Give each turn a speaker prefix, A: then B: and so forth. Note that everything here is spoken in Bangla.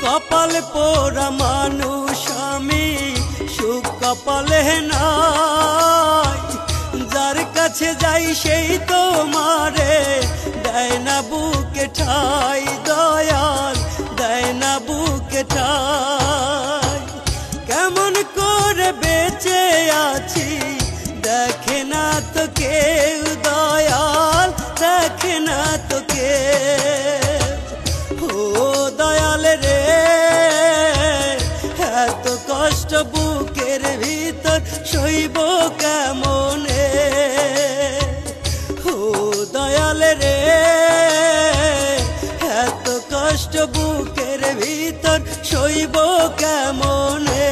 A: কপাল পোড়া মানুষ আমি, সুখ কপালে নাই। যার কাছে যাই সেই তো মারে দেয় না বুকে ঠাই, দয়াল দেয় না বুকে ঠাই। কেমন করে বেঁচে আছি দেখে না তো কেউ, দয়াল দেখে না তো কেউ। ও দয়াল রে, এত কষ্ট বুকের ভিতর সইব কেমনে। ও দয়াল রে, এত কষ্ট বুকের ভিতর সইব কেমনে।